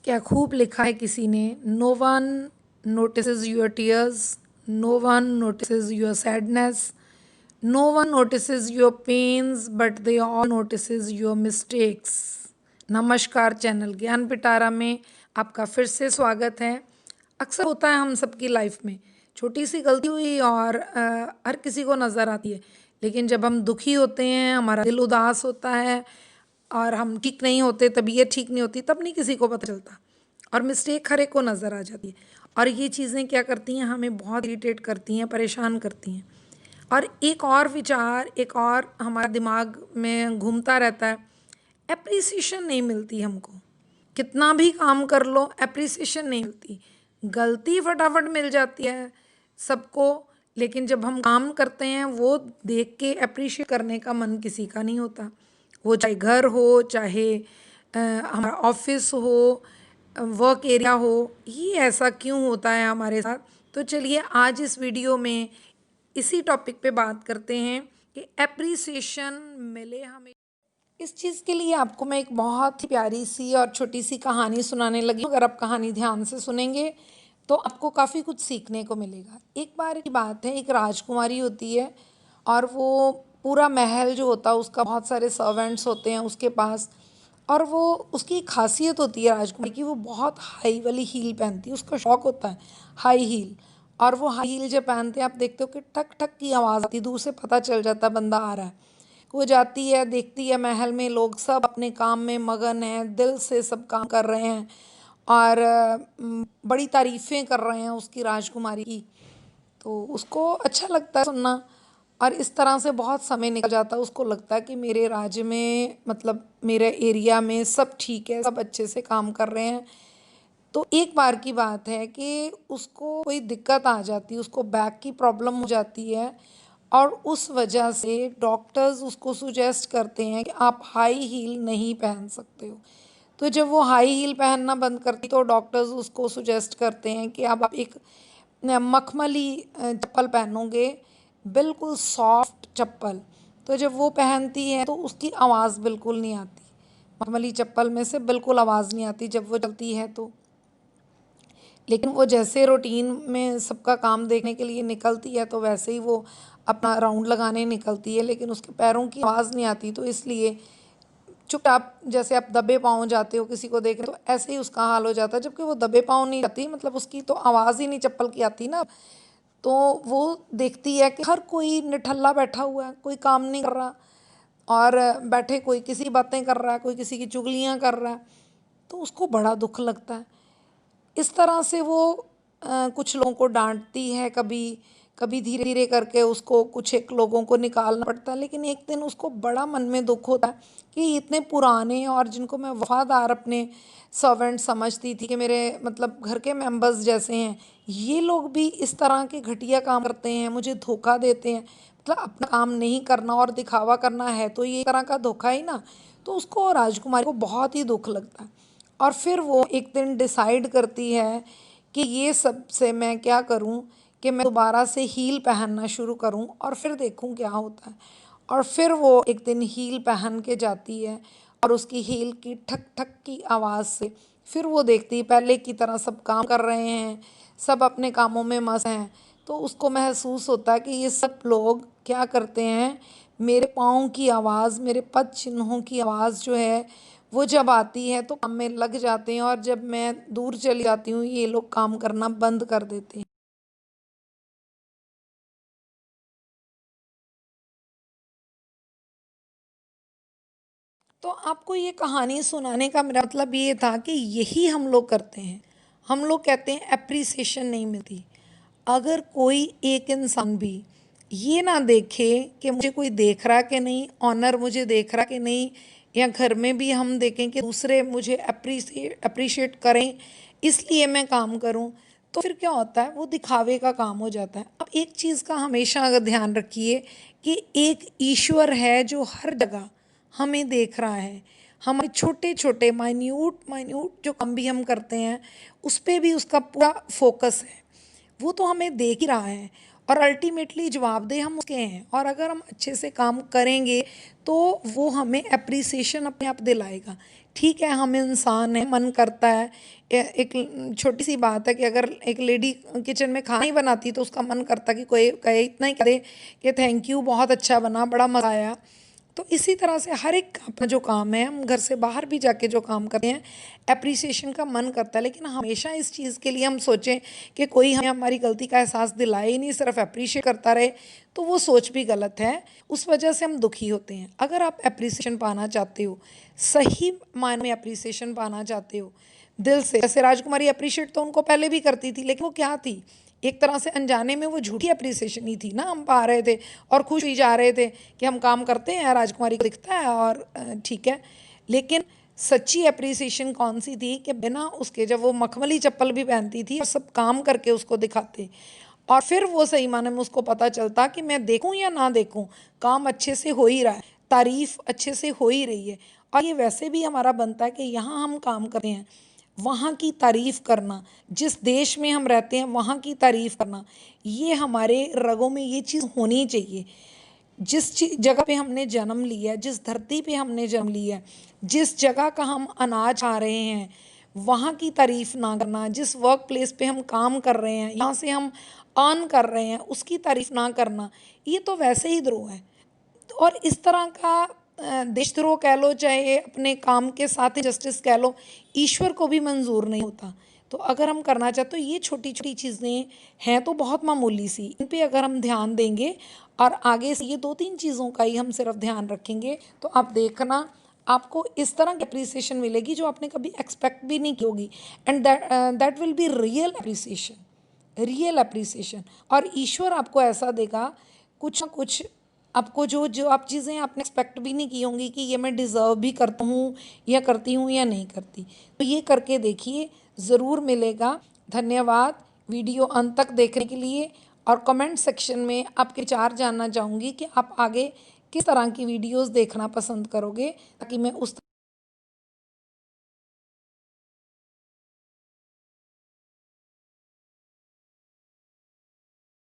क्या खूब लिखा है किसी ने, no one notices your tears, no one notices your sadness, no one notices your pains but they all notices your mistakes. नमस्कार, चैनल ज्ञान पिटारा में आपका फिर से स्वागत है। अक्सर होता है हम सबकी लाइफ में, छोटी सी गलती हुई और हर किसी को नज़र आती है, लेकिन जब हम दुखी होते हैं, हमारा दिल उदास होता है और हम ठीक नहीं होते, तबीयत ठीक नहीं होती, तब नहीं किसी को पता चलता और मिस्टेक हर एक को नज़र आ जाती है। और ये चीज़ें क्या करती हैं, हमें बहुत इरिटेट करती हैं, परेशान करती हैं। और एक और विचार, एक और हमारा दिमाग में घूमता रहता है, एप्रिसिएशन नहीं मिलती हमको। कितना भी काम कर लो, एप्रिसिएशन नहीं मिलती। गलती फटाफट मिल जाती है सबको, लेकिन जब हम काम करते हैं वो देख के अप्रिशिएट करने का मन किसी का नहीं होता। वो चाहे घर हो, चाहे हमारा ऑफिस हो, वर्क एरिया हो। ये ऐसा क्यों होता है हमारे साथ? तो चलिए आज इस वीडियो में इसी टॉपिक पे बात करते हैं कि एप्रिसिएशन मिले हमें। इस चीज़ के लिए आपको मैं एक बहुत ही प्यारी सी और छोटी सी कहानी सुनाने लगी हूँ। अगर आप कहानी ध्यान से सुनेंगे तो आपको काफ़ी कुछ सीखने को मिलेगा। एक बार की बात है, एक राजकुमारी होती है और वो पूरा महल जो होता है उसका, बहुत सारे सर्वेंट्स होते हैं उसके पास, और वो उसकी खासियत होती है राजकुमारी की, वो बहुत हाई वाली हील पहनती है। उसका शौक होता है हाई हील, और वो हाई हील जब पहनते हैं आप देखते हो कि ठक ठक की आवाज़ आती है, दूर से पता चल जाता है बंदा आ रहा है। वो जाती है, देखती है महल में लोग सब अपने काम में मगन हैं, दिल से सब काम कर रहे हैं और बड़ी तारीफ़ें कर रहे हैं उसकी, राजकुमारी की। तो उसको अच्छा लगता है सुनना, और इस तरह से बहुत समय निकल जाता है। उसको लगता है कि मेरे राज्य में, मतलब मेरे एरिया में सब ठीक है, सब अच्छे से काम कर रहे हैं। तो एक बार की बात है कि उसको कोई दिक्कत आ जाती है, उसको बैक की प्रॉब्लम हो जाती है, और उस वजह से डॉक्टर्स उसको सुजेस्ट करते हैं कि आप हाई हील नहीं पहन सकते हो। तो जब वो हाई हील पहनना बंद करती तो डॉक्टर्स उसको सुजेस्ट करते हैं कि अब आप एक मखमली चप्पल पहनोगे, बिल्कुल सॉफ्ट चप्पल। तो जब वो पहनती है तो उसकी आवाज़ बिल्कुल नहीं आती, मखमली चप्पल में से बिल्कुल आवाज़ नहीं आती जब वो चलती है तो। लेकिन वो जैसे रूटीन में सबका काम देखने के लिए निकलती है तो वैसे ही वो अपना राउंड लगाने निकलती है, लेकिन उसके पैरों की आवाज़ नहीं आती। तो इसलिए चुपचाप, जैसे आप दबे पाँव जाते हो किसी को देखने, तो ऐसे ही उसका हाल हो जाता है। जबकि वो दबे पाँव नहीं जाती, मतलब उसकी तो आवाज़ ही नहीं चप्पल की आती ना। तो वो देखती है कि हर कोई निठल्ला बैठा हुआ है, कोई काम नहीं कर रहा, और बैठे कोई किसी बातें कर रहा है, कोई किसी की चुगलियाँ कर रहा है। तो उसको बड़ा दुख लगता है। इस तरह से वो कुछ लोगों को डांटती है, कभी कभी धीरे धीरे करके उसको कुछ एक लोगों को निकालना पड़ता है। लेकिन एक दिन उसको बड़ा मन में दुख होता है कि इतने पुराने और जिनको मैं वफादार अपने सर्वेंट समझती थी कि मेरे मतलब घर के मेंबर्स जैसे हैं, ये लोग भी इस तरह के घटिया काम करते हैं, मुझे धोखा देते हैं। मतलब अपना काम नहीं करना और दिखावा करना है तो ये एक तरह का धोखा ही ना। तो उसको, राजकुमारी को, बहुत ही दुख लगता है। और फिर वो एक दिन डिसाइड करती है कि ये सब से मैं क्या करूं, कि मैं दोबारा से हील पहनना शुरू करूं और फिर देखूं क्या होता है। और फिर वो एक दिन हील पहन के जाती है और उसकी हील की ठक ठक की आवाज़ से फिर वो देखती है पहले की तरह सब काम कर रहे हैं, सब अपने कामों में मस्त हैं। तो उसको महसूस होता है कि ये सब लोग क्या करते हैं, मेरे पाँव की आवाज़, मेरे पद चिन्हों की आवाज़ जो है वो जब आती है तो काम में लग जाते हैं, और जब मैं दूर चली जाती हूँ ये लोग काम करना बंद कर देते हैं। तो आपको ये कहानी सुनाने का मेरा मतलब ये था कि यही हम लोग करते हैं। हम लोग कहते हैं एप्रिसिएशन नहीं मिलती। अगर कोई एक इंसान भी ये ना देखे कि मुझे कोई देख रहा कि नहीं, ऑनर मुझे देख रहा कि नहीं, या घर में भी हम देखें कि दूसरे मुझे अप्रिशिएट करें इसलिए मैं काम करूं, तो फिर क्या होता है, वो दिखावे का काम हो जाता है। अब एक चीज़ का हमेशा अगर ध्यान रखिए कि एक ईश्वर है जो हर जगह हमें देख रहा है। हमारे छोटे छोटे माइन्यूट माइन्यूट जो काम भी हम करते हैं उस पर भी उसका पूरा फोकस है। वो तो हमें देख ही रहा है। और अल्टीमेटली जवाबदेह हम उसके हैं। और अगर हम अच्छे से काम करेंगे तो वो हमें अप्रिसिएशन अपने आप दिलाएगा। ठीक है, हम इंसान हैं, मन करता है। एक छोटी सी बात है कि अगर एक लेडी किचन में खाना ही बनाती तो उसका मन करता कि कोई कहे, इतना ही करे कि थैंक यू, बहुत अच्छा बना, बड़ा मज़ा आया। तो इसी तरह से हर एक अपना जो काम है, हम घर से बाहर भी जाके जो काम करते हैं, एप्रिसिएशन का मन करता है। लेकिन हमेशा इस चीज़ के लिए हम सोचें कि कोई हमें हमारी गलती का एहसास दिलाए ही नहीं, सिर्फ अप्रिशिएट करता रहे, तो वो सोच भी गलत है। उस वजह से हम दुखी होते हैं। अगर आप एप्रिसिएशन पाना चाहते हो, सही मायने में एप्रिसिएशन पाना चाहते हो दिल से, जैसे राजकुमारी अप्रिशिएट तो उनको पहले भी करती थी, लेकिन वो क्या थी, एक तरह से अनजाने में वो झूठी अप्रिसिएशन ही थी ना। हम पा रहे थे और खुश ही जा रहे थे कि हम काम करते हैं, राजकुमारी को दिखता है और ठीक है। लेकिन सच्ची अप्रिसिएशन कौन सी थी कि बिना उसके, जब वो मखमली चप्पल भी पहनती थी और सब काम करके उसको दिखाते, और फिर वो सही माने में उसको पता चलता कि मैं देखूं या ना देखूं, काम अच्छे से हो ही रहा है, तारीफ अच्छे से हो ही रही है। और ये वैसे भी हमारा बनता है कि यहाँ हम काम करते हैं, वहाँ की तारीफ़ करना, जिस देश में हम रहते हैं वहाँ की तारीफ़ करना, ये हमारे रगों में ये चीज़ होनी चाहिए। जिस जगह पे हमने जन्म लिया है, जिस धरती पे हमने जन्म लिया है, जिस जगह का हम अनाज खा रहे हैं, वहाँ की तारीफ़ ना करना। जिस वर्क प्लेस पे हम काम कर रहे हैं, यहाँ से हम अर्न कर रहे हैं, उसकी तारीफ़ ना करना, ये तो वैसे ही द्रोह है। और इस तरह का देशद्रोह कह लो, चाहे अपने काम के साथ जस्टिस कह लो, ईश्वर को भी मंजूर नहीं होता। तो अगर हम करना चाहते तो ये छोटी छोटी चीज़ें हैं तो बहुत मामूली सी, इन पे अगर हम ध्यान देंगे और आगे से ये 2-3 चीज़ों का ही हम सिर्फ ध्यान रखेंगे, तो आप देखना आपको इस तरह की अप्रिसिएशन मिलेगी जो आपने कभी एक्सपेक्ट भी नहीं की होगी। And that will be real appreciation, real appreciation. और ईश्वर आपको ऐसा देगा कुछ ना कुछ, आपको जो जो आप चीज़ें आपने एक्सपेक्ट भी नहीं की होंगी कि ये मैं डिज़र्व भी करता हूँ या करती हूँ या नहीं करती, तो ये करके देखिए, ज़रूर मिलेगा। धन्यवाद वीडियो अंत तक देखने के लिए। और कमेंट सेक्शन में आपके विचार जानना चाहूँगी कि आप आगे किस तरह की वीडियोस देखना पसंद करोगे, ताकि मैं उस